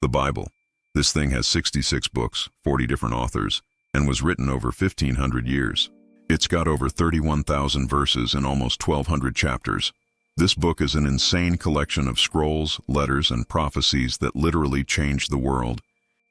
The Bible. This thing has 66 books, 40 different authors, and was written over 1,500 years. It's got over 31,000 verses and almost 1,200 chapters. This book is an insane collection of scrolls, letters, and prophecies that literally changed the world.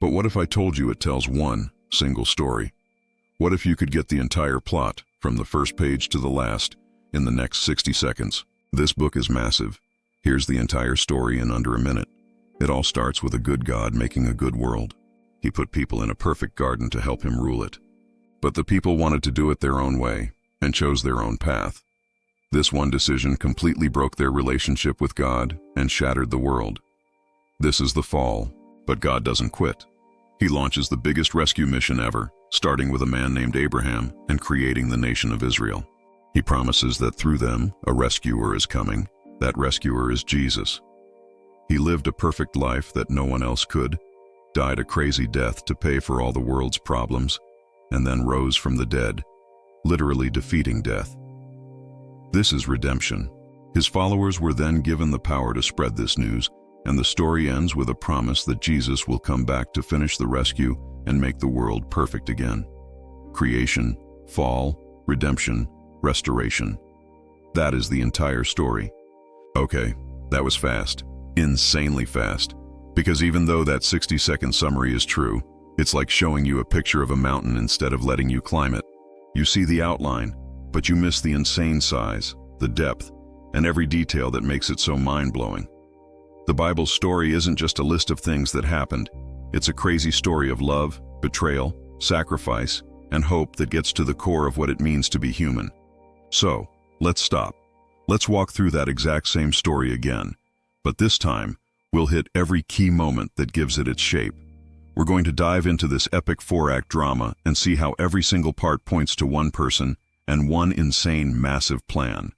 But what if I told you it tells one single story? What if you could get the entire plot, from the first page to the last, in the next 60 seconds? This book is massive. Here's the entire story in under a minute. It all starts with a good God making a good world. He put people in a perfect garden to help him rule it. But the people wanted to do it their own way, and chose their own path. This one decision completely broke their relationship with God and shattered the world. This is the fall, but God doesn't quit. He launches the biggest rescue mission ever, starting with a man named Abraham and creating the nation of Israel. He promises that through them, a rescuer is coming. That rescuer is Jesus. He lived a perfect life that no one else could, died a crazy death to pay for all the world's problems, and then rose from the dead, literally defeating death. This is redemption. His followers were then given the power to spread this news, and the story ends with a promise that Jesus will come back to finish the rescue and make the world perfect again. Creation, fall, redemption, restoration. That is the entire story. Okay, that was fast. Insanely fast. Because even though that 60-second summary is true, it's like showing you a picture of a mountain instead of letting you climb it. You see the outline, but you miss the insane size, the depth, and every detail that makes it so mind-blowing. The Bible's story isn't just a list of things that happened. It's a crazy story of love, betrayal, sacrifice, and hope that gets to the core of what it means to be human. So, let's stop. Let's walk through that exact same story again. But this time, we'll hit every key moment that gives it its shape. We're going to dive into this epic 4-act drama and see how every single part points to one person and one insane, massive plan.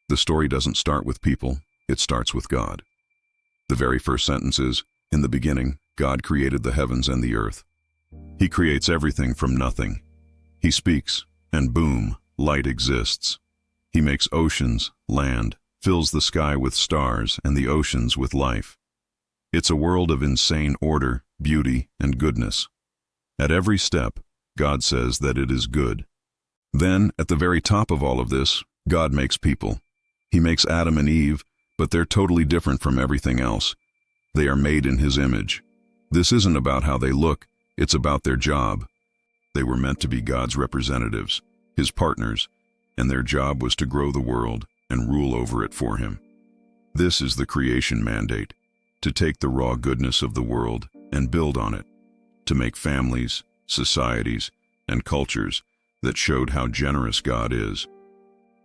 The story doesn't start with people, it starts with God. The very first sentence is, "In the beginning, God created the heavens and the earth." He creates everything from nothing. He speaks, and boom, light exists. He makes oceans, land, fills the sky with stars and the oceans with life. It's a world of insane order, beauty, and goodness. At every step, God says that it is good. Then, at the very top of all of this, God makes people. He makes Adam and Eve, but they're totally different from everything else. They are made in His image. This isn't about how they look, it's about their job. They were meant to be God's representatives, His partners, and their job was to grow the world and rule over it for Him. This is the creation mandate, to take the raw goodness of the world and build on it, to make families, societies, and cultures that showed how generous God is.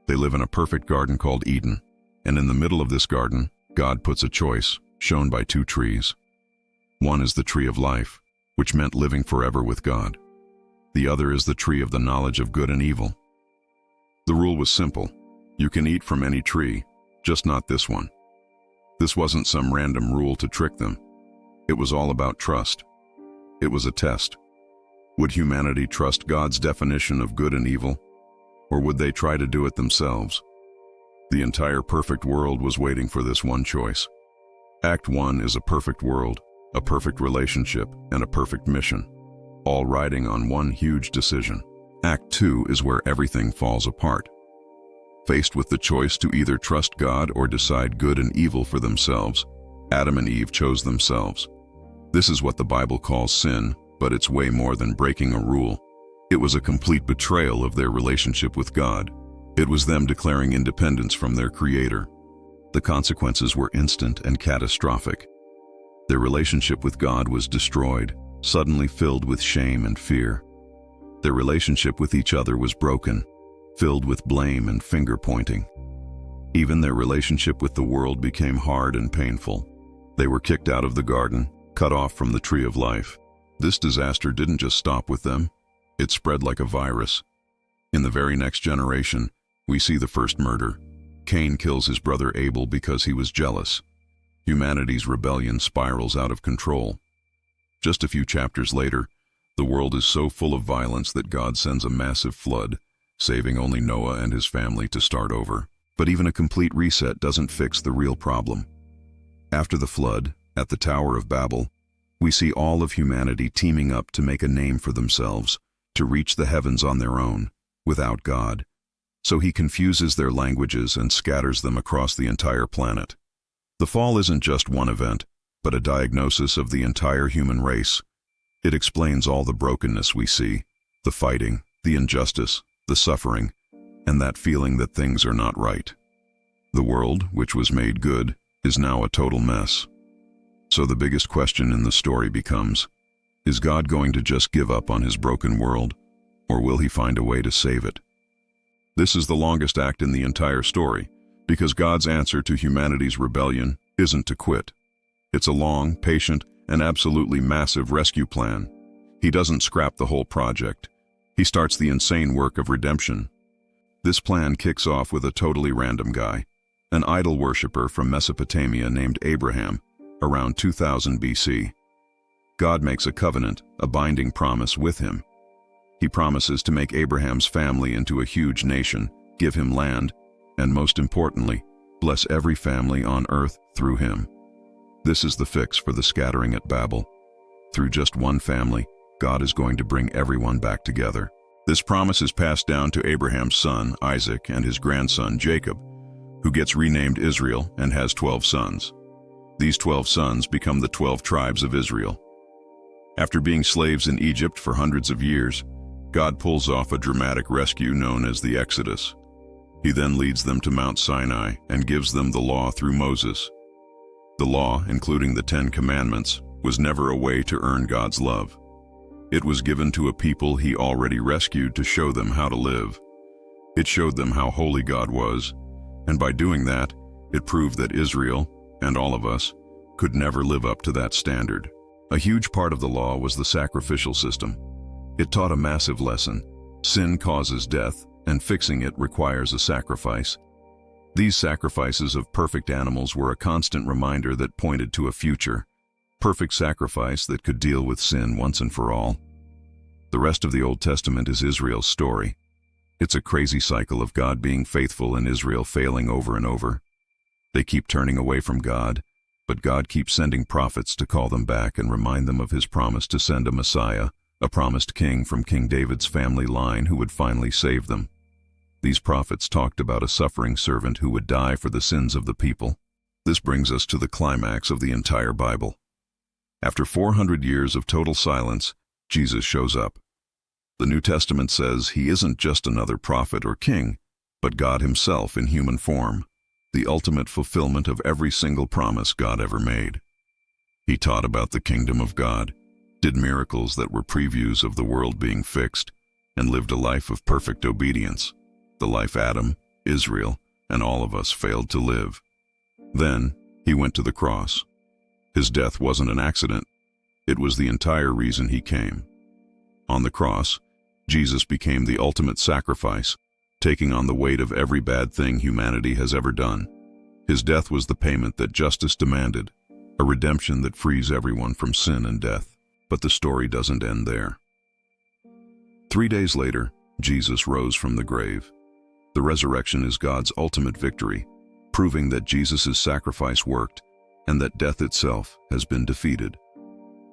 They live in a perfect garden called Eden, and in the middle of this garden, God puts a choice, shown by 2 trees. One is the tree of life, which meant living forever with God. The other is the tree of the knowledge of good and evil. The rule was simple. You can eat from any tree, just not this one. This wasn't some random rule to trick them. It was all about trust. It was a test. Would humanity trust God's definition of good and evil? Or would they try to do it themselves? The entire perfect world was waiting for this one choice. Act 1 is a perfect world, a perfect relationship, and a perfect mission, all riding on one huge decision. Act 2 is where everything falls apart. Faced with the choice to either trust God or decide good and evil for themselves, Adam and Eve chose themselves. This is what the Bible calls sin, but it's way more than breaking a rule. It was a complete betrayal of their relationship with God. It was them declaring independence from their Creator. The consequences were instant and catastrophic. Their relationship with God was destroyed, suddenly filled with shame and fear. Their relationship with each other was broken, filled with blame and finger-pointing. Even their relationship with the world became hard and painful. They were kicked out of the garden, cut off from the tree of life. This disaster didn't just stop with them, it spread like a virus. In the very next generation, we see the first murder. Cain kills his brother Abel because he was jealous. Humanity's rebellion spirals out of control. Just a few chapters later, the world is so full of violence that God sends a massive flood, saving only Noah and his family to start over. But even a complete reset doesn't fix the real problem. After the flood, at the Tower of Babel, We see all of humanity teaming up to make a name for themselves, to reach the heavens on their own, without God. So he confuses their languages and scatters them across the entire planet. The fall isn't just one event, but a diagnosis of the entire human race. It explains all the brokenness we see, the fighting, the injustice, the suffering, and that feeling that things are not right. The world, which was made good, is now a total mess. So the biggest question in the story becomes, is God going to just give up on his broken world, or will he find a way to save it? This is the longest act in the entire story, because God's answer to humanity's rebellion isn't to quit. It's a long, patient, and absolutely massive rescue plan. He doesn't scrap the whole project. He starts the insane work of redemption. This plan kicks off with a totally random guy, an idol worshiper from Mesopotamia named Abraham, around 2000 BC. God makes a covenant, a binding promise with him. He promises to make Abraham's family into a huge nation, give him land, and most importantly, bless every family on earth through him. This is the fix for the scattering at Babel. Through just one family, God is going to bring everyone back together. This promise is passed down to Abraham's son, Isaac, and his grandson, Jacob, who gets renamed Israel and has 12 sons. These 12 sons become the 12 tribes of Israel. After being slaves in Egypt for hundreds of years, God pulls off a dramatic rescue known as the Exodus. He then leads them to Mount Sinai and gives them the law through Moses. The law, including the 10 Commandments, was never a way to earn God's love. It was given to a people he already rescued to show them how to live. It showed them how holy God was, and by doing that, it proved that Israel, and all of us, could never live up to that standard. A huge part of the law was the sacrificial system. It taught a massive lesson. Sin causes death, and fixing it requires a sacrifice. These sacrifices of perfect animals were a constant reminder that pointed to a future, perfect sacrifice that could deal with sin once and for all. The rest of the Old Testament is Israel's story. It's a crazy cycle of God being faithful and Israel failing over and over. They keep turning away from God, but God keeps sending prophets to call them back and remind them of his promise to send a Messiah, a promised king from King David's family line who would finally save them. These prophets talked about a suffering servant who would die for the sins of the people. This brings us to the climax of the entire Bible. After 400 years of total silence, Jesus shows up. The New Testament says he isn't just another prophet or king, but God himself in human form, the ultimate fulfillment of every single promise God ever made. He taught about the kingdom of God, did miracles that were previews of the world being fixed, and lived a life of perfect obedience, the life Adam, Israel, and all of us failed to live. Then, he went to the cross. His death wasn't an accident. It was the entire reason he came. On the cross, Jesus became the ultimate sacrifice, taking on the weight of every bad thing humanity has ever done. His death was the payment that justice demanded, a redemption that frees everyone from sin and death. But the story doesn't end there. 3 days later, Jesus rose from the grave. The resurrection is God's ultimate victory, proving that Jesus' sacrifice worked and that death itself has been defeated.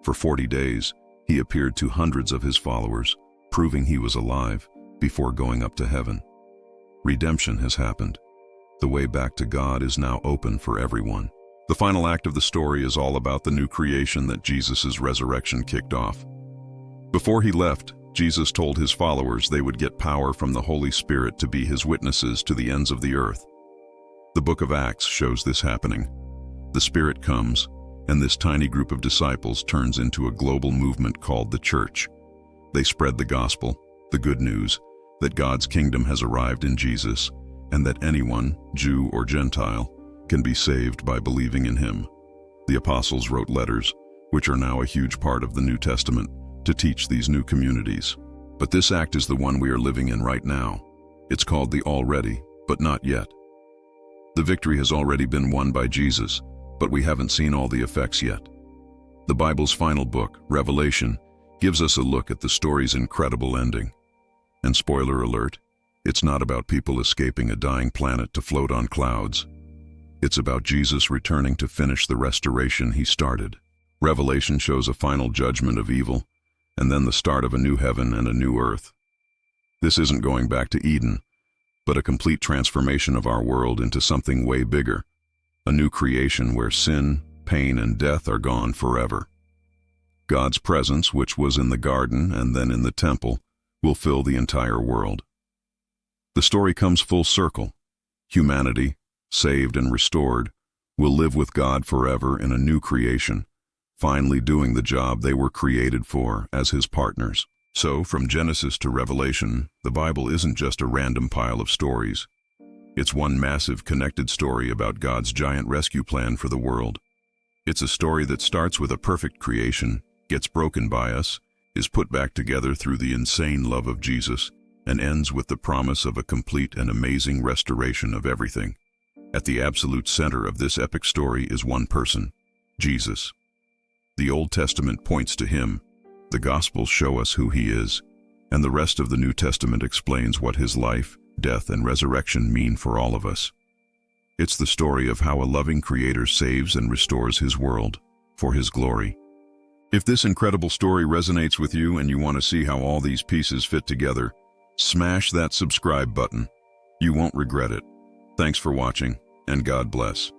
For 40 days, he appeared to hundreds of his followers, proving he was alive before going up to heaven. Redemption has happened. The way back to God is now open for everyone. The final act of the story is all about the new creation that Jesus' resurrection kicked off. Before he left, Jesus told his followers they would get power from the Holy Spirit to be his witnesses to the ends of the earth. The book of Acts shows this happening. The Spirit comes, and this tiny group of disciples turns into a global movement called the Church. They spread the gospel, the good news, that God's kingdom has arrived in Jesus, and that anyone, Jew or Gentile, can be saved by believing in him. The apostles wrote letters, which are now a huge part of the New Testament, to teach these new communities. But this act is the one we are living in right now. It's called the already, but not yet. The victory has already been won by Jesus, but we haven't seen all the effects yet. The Bible's final book, Revelation, gives us a look at the story's incredible ending. And spoiler alert, it's not about people escaping a dying planet to float on clouds. It's about Jesus returning to finish the restoration he started. Revelation shows a final judgment of evil, and then the start of a new heaven and a new earth. This isn't going back to Eden, but a complete transformation of our world into something way bigger, a new creation where sin, pain, and death are gone forever. God's presence, which was in the garden and then in the temple, will fill the entire world. The story comes full circle. Humanity, saved and restored, will live with God forever in a new creation, finally doing the job they were created for as His partners. So, from Genesis to Revelation, the Bible isn't just a random pile of stories. It's one massive connected story about God's giant rescue plan for the world. It's a story that starts with a perfect creation, gets broken by us, is put back together through the insane love of Jesus, and ends with the promise of a complete and amazing restoration of everything. At the absolute center of this epic story is one person, Jesus. The Old Testament points to Him, the Gospels show us who He is, and the rest of the New Testament explains what His life, death, and resurrection mean for all of us. It's the story of how a loving Creator saves and restores His world for His glory. If this incredible story resonates with you and you want to see how all these pieces fit together, smash that subscribe button. You won't regret it. Thanks for watching, and God bless.